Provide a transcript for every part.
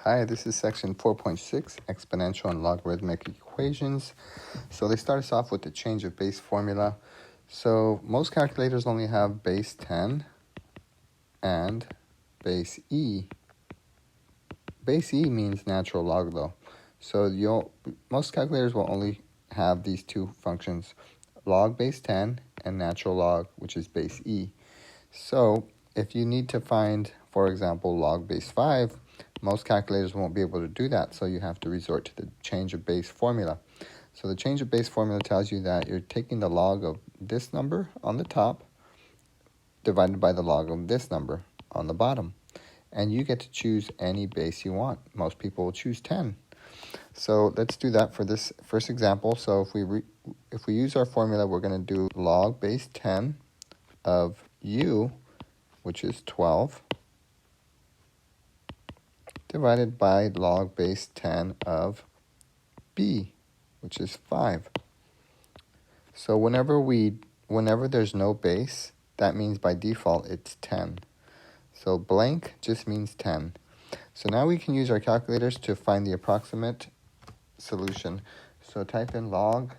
Hi, this is section 4.6, exponential and logarithmic equations. So they start us off with the change of base formula. So most calculators only have base 10 and base E. Base E means natural log though. So most calculators will only have these two functions, log base 10 and natural log, which is base E. So if you need to find, for example, log base 5, most calculators won't be able to do that, so you have to resort to the change of base formula. So the change of base formula tells you that you're taking the log of this number on the top divided by the log of this number on the bottom. And you get to choose any base you want. Most people will choose 10. So let's do that for this first example. So if we use our formula, we're going to do log base 10 of u, which is 12, divided by log base 10 of b, which is 5. So whenever there's no base, that means by default it's 10. So blank just means 10. So now we can use our calculators to find the approximate solution. So type in log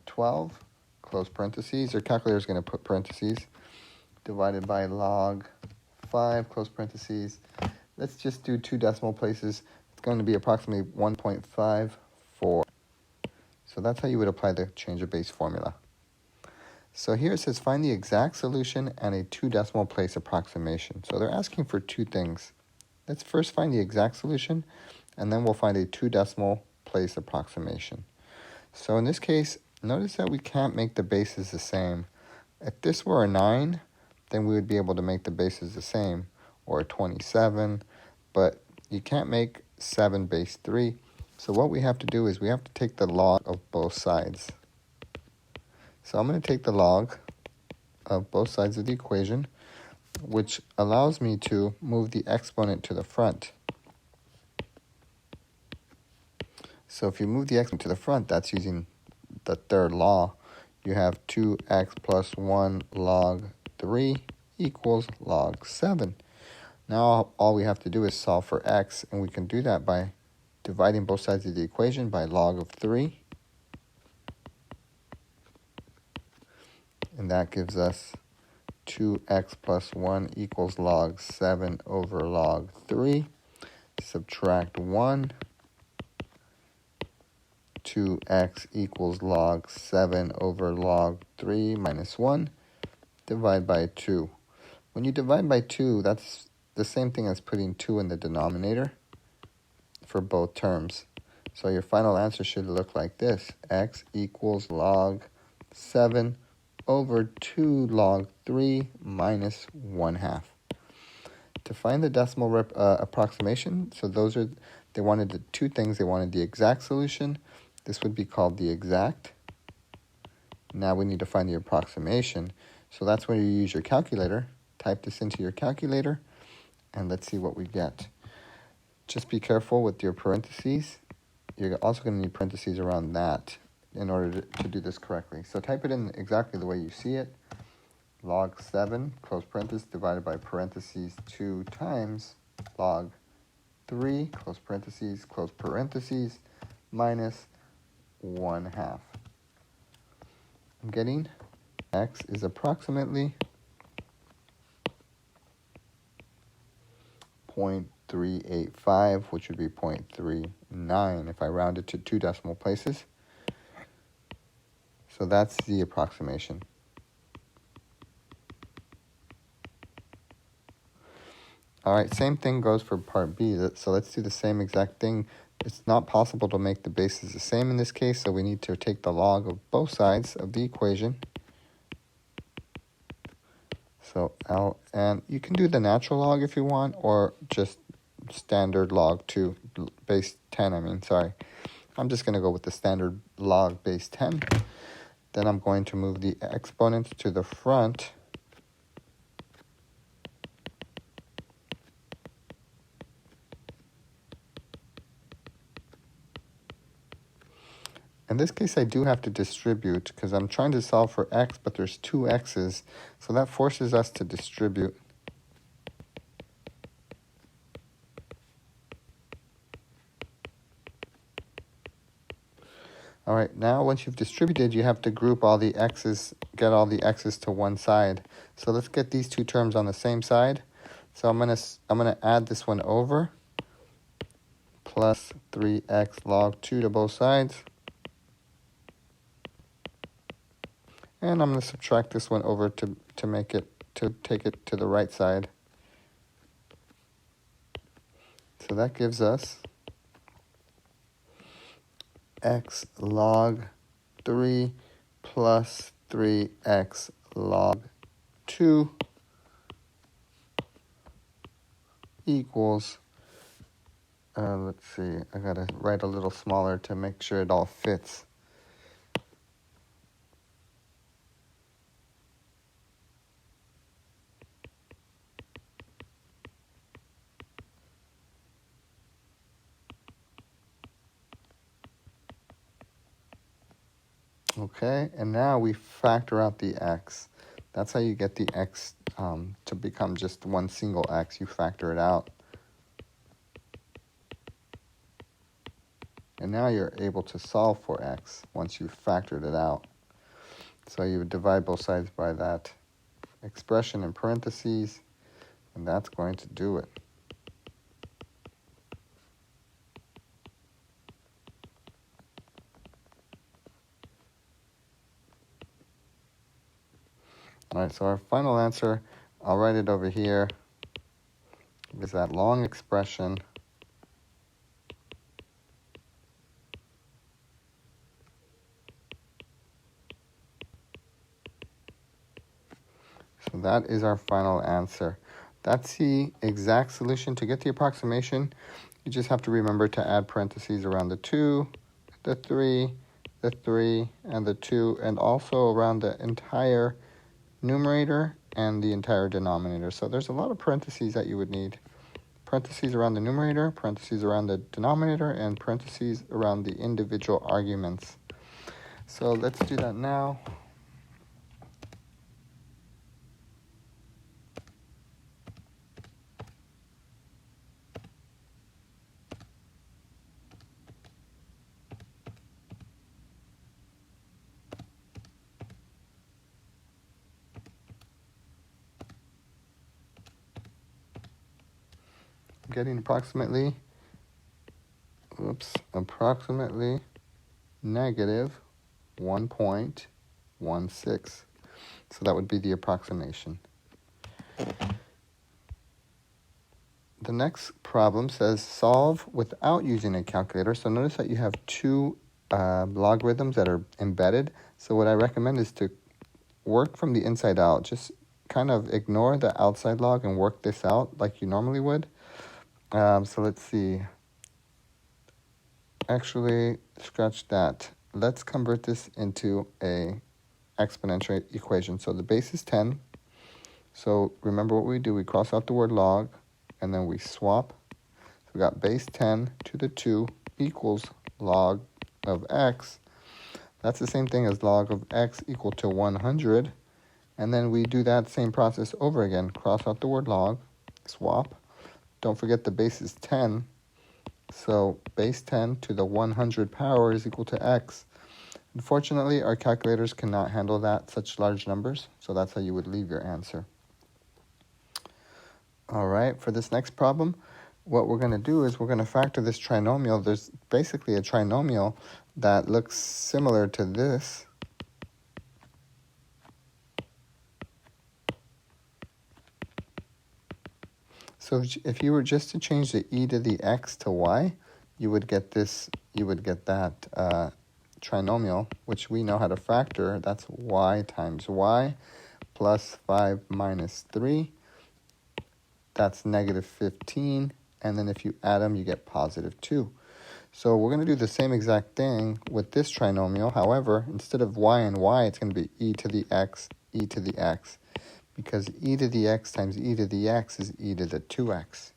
12, close parentheses. Your calculator is going to put parentheses, divided by log 5, close parentheses. Let's just do 2 decimal places. It's going to be approximately 1.54. So that's how you would apply the change of base formula. So here it says find the exact solution and a 2 decimal place approximation. So they're asking for two things. Let's first find the exact solution, and then we'll find a 2 decimal place approximation. So in this case, notice that we can't make the bases the same. If this were a 9, then we would be able to make the bases the same, or a 27, but you can't make 7 base 3. So what we have to do is we have to take the log of both sides. So I'm going to take the log of both sides of the equation, which allows me to move the exponent to the front. So if you move the exponent to the front, that's using the third law. You have 2x plus 1 log 3 equals log 7. Now all we have to do is solve for x, and we can do that by dividing both sides of the equation by log of 3. And that gives us 2x plus 1 equals log 7 over log 3. Subtract 1. 2x equals log 7 over log 3 minus 1. Divide by 2. When you divide by 2, that's the same thing as putting 2 in the denominator for both terms. So your final answer should look like this. X equals log 7 over 2 log 3 minus 1/2. To find the decimal approximation, so they wanted the two things. They wanted the exact solution. This would be called the exact. Now we need to find the approximation. So that's when you use your calculator. Type this into your calculator, and let's see what we get. Just be careful with your parentheses. You're also going to need parentheses around that in order to do this correctly. So type it in exactly the way you see it. Log 7, close parenthesis, divided by parentheses 2 times log 3, close parentheses, minus 1/2. I'm getting x is approximately 0.385, which would be 0.39 if I round it to 2 decimal places. So that's the approximation. All right, same thing goes for part B. So let's do the same exact thing. It's not possible to make the bases the same in this case, so we need to take the log of both sides of the equation. So and you can do the natural log if you want, or just standard log 2, base 10, I'm just going to go with the standard log base 10. Then I'm going to move the exponents to the front. In this case, I do have to distribute because I'm trying to solve for x, but there's 2 x's, so that forces us to distribute. All right, now once you've distributed, you have to group all the x's, get all the x's to one side. So let's get these two terms on the same side. So I'm gonna add this one over, plus 3x log 2 to both sides. And I'm gonna subtract this one over to take it to the right side. So that gives us x log 3 plus 3x log 2 equals, let's see, I gotta write a little smaller to make sure it all fits. Okay, and now we factor out the x. That's how you get the x to become just one single x. You factor it out. And now you're able to solve for x once you've factored it out. So you would divide both sides by that expression in parentheses, and that's going to do it. All right, so our final answer, I'll write it over here, is that long expression So that is our final answer. That's the exact solution. To get the approximation, you just have to remember to add parentheses around the 2, the 3, the 3, and the 2, and also around the entire numerator and the entire denominator. So there's a lot of parentheses that you would need. Parentheses around the numerator, parentheses around the denominator, and parentheses around the individual arguments. So let's do that now. Getting approximately negative 1.16. So that would be the approximation. The next problem says solve without using a calculator. So notice that you have two logarithms that are embedded. So what I recommend is to work from the inside out. Just kind of ignore the outside log and work this out like you normally would. So let's see. Actually, scratch that. Let's convert this into a exponential equation. So the base is 10. So remember what we do. We cross out the word log, and then we swap. So we got base 10 to the 2 equals log of x. That's the same thing as log of x equal to 100. And then we do that same process over again. Cross out the word log, swap. Don't forget the base is 10. So base 10 to the 100 power is equal to x. Unfortunately, our calculators cannot handle such large numbers. So that's how you would leave your answer. All right, for this next problem, what we're going to do is we're going to factor this trinomial. There's basically a trinomial that looks similar to this. So if you were just to change the e to the x to y, you would get this. You would get that trinomial, which we know how to factor. That's y times y plus 5 minus 3. That's negative 15. And then if you add them, you get positive 2. So we're going to do the same exact thing with this trinomial. However, instead of y and y, it's going to be e to the x, e to the x. Because e to the x times e to the x is e to the 2x.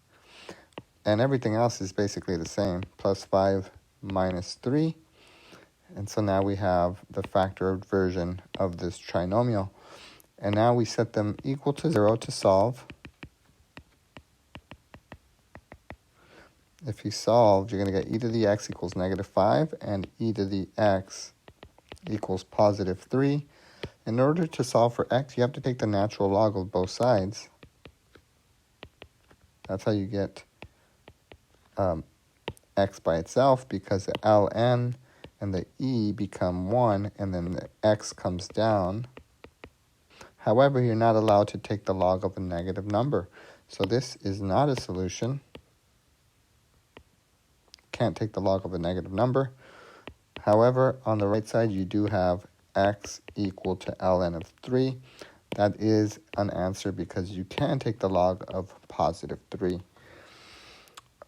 And everything else is basically the same, plus 5 minus 3. And so now we have the factored version of this trinomial. And now we set them equal to 0 to solve. if you solve, you're going to get e to the x equals -5 and e to the x equals +3. In order to solve for x, you have to take the natural log of both sides. That's how you get x by itself, because the ln and the e become 1, and then the x comes down. However, you're not allowed to take the log of a negative number. So this is not a solution. Can't take the log of a negative number. However, on the right side, you do have x equal to ln of 3. That is an answer because you can take the log of +3.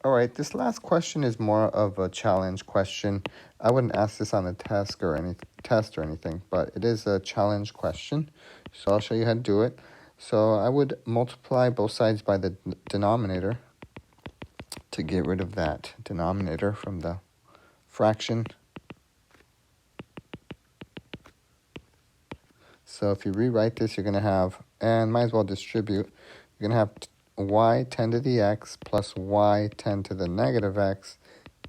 All right, this last question is more of a challenge question. I wouldn't ask this on a test or anything, but it is a challenge question. So I'll show you how to do it. So I would multiply both sides by the denominator to get rid of that denominator from the fraction. So if you rewrite this, you're going to have, and might as well distribute, you're going to have y 10 to the x plus y 10 to the negative x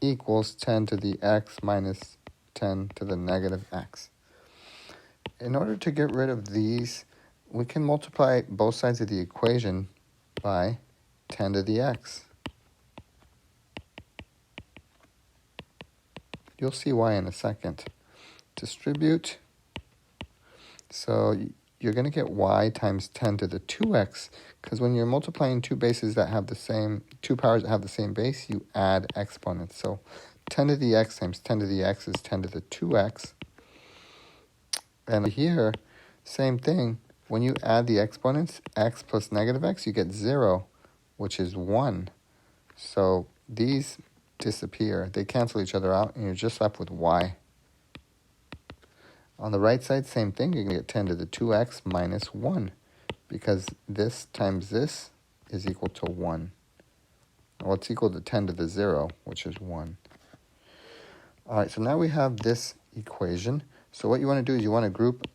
equals 10 to the x minus 10 to the negative x. In order to get rid of these, we can multiply both sides of the equation by 10 to the x. You'll see why in a second. Distribute. So you're going to get y times 10 to the 2x, because when you're multiplying two bases that have the same, two powers that have the same base, you add exponents. So 10 to the x times 10 to the x is 10 to the 2x. And here, same thing. When you add the exponents, x plus negative x, you get 0, which is 1. So these disappear. They cancel each other out, and you're just left with y. On the right side, same thing. You're going to get 10 to the 2x minus 1, because this times this is equal to 1. Well, it's equal to 10 to the 0, which is 1. All right, so now we have this equation. So what you want to do is you want to group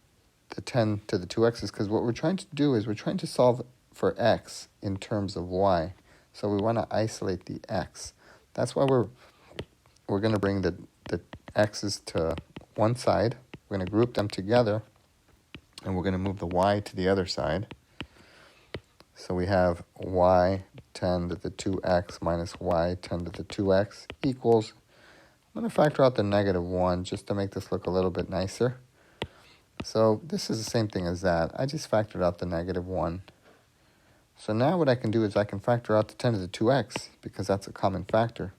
the 10 to the 2x's, because what we're trying to do is we're trying to solve for x in terms of y. So we want to isolate the x. That's why we're going to bring the x's to one side. We're going to group them together, and we're going to move the y to the other side. So we have y 10 to the 2x minus y 10 to the 2x equals, I'm going to factor out the -1 just to make this look a little bit nicer. So this is the same thing as that. I just factored out the -1. So now what I can do is I can factor out the 10 to the 2x, because that's a common factor.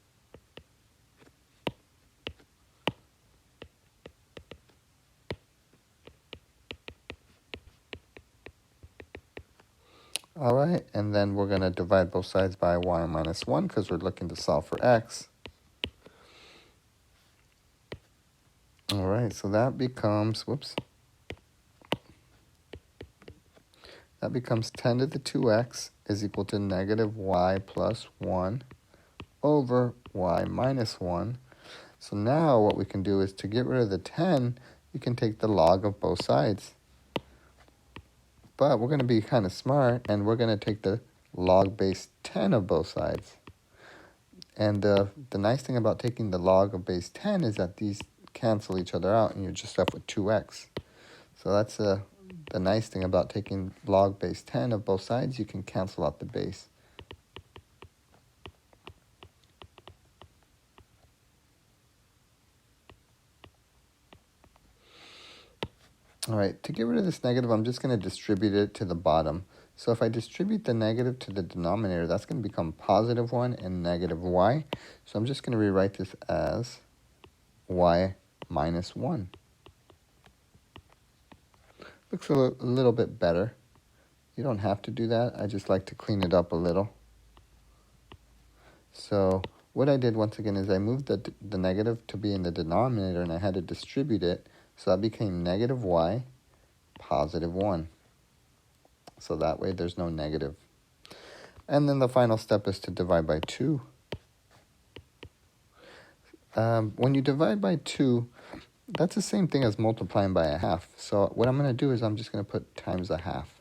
All right, and then we're going to divide both sides by y minus 1, because we're looking to solve for x. All right, so that becomes, that becomes 10 to the 2x is equal to -y plus 1 over y minus 1. So now what we can do is, to get rid of the 10, you can take the log of both sides. But we're going to be kind of smart, and we're going to take the log base 10 of both sides. And the nice thing about taking the log of base 10 is that these cancel each other out, and you're just left with 2x. So that's the nice thing about taking log base 10 of both sides. You can cancel out the base. All right, to get rid of this negative, I'm just going to distribute it to the bottom. So if I distribute the negative to the denominator, that's going to become +1 and -y. So I'm just going to rewrite this as y minus 1. Looks a little bit better. You don't have to do that. I just like to clean it up a little. So what I did once again is I moved the negative to be in the denominator, and I had to distribute it. So that became -y, +1. So that way there's no negative. And then the final step is to divide by 2. When you divide by 2, that's the same thing as multiplying by a half. So what I'm going to do is I'm just going to put times a half.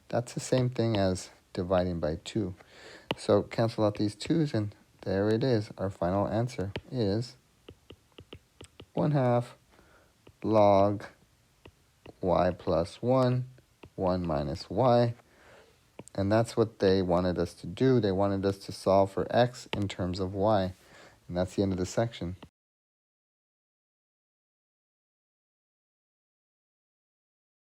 That's the same thing as dividing by 2. So cancel out these 2's, and there it is. Our final answer is 1/2 log y plus 1, 1 minus y. And that's what they wanted us to do. They wanted us to solve for x in terms of y. And that's the end of the section.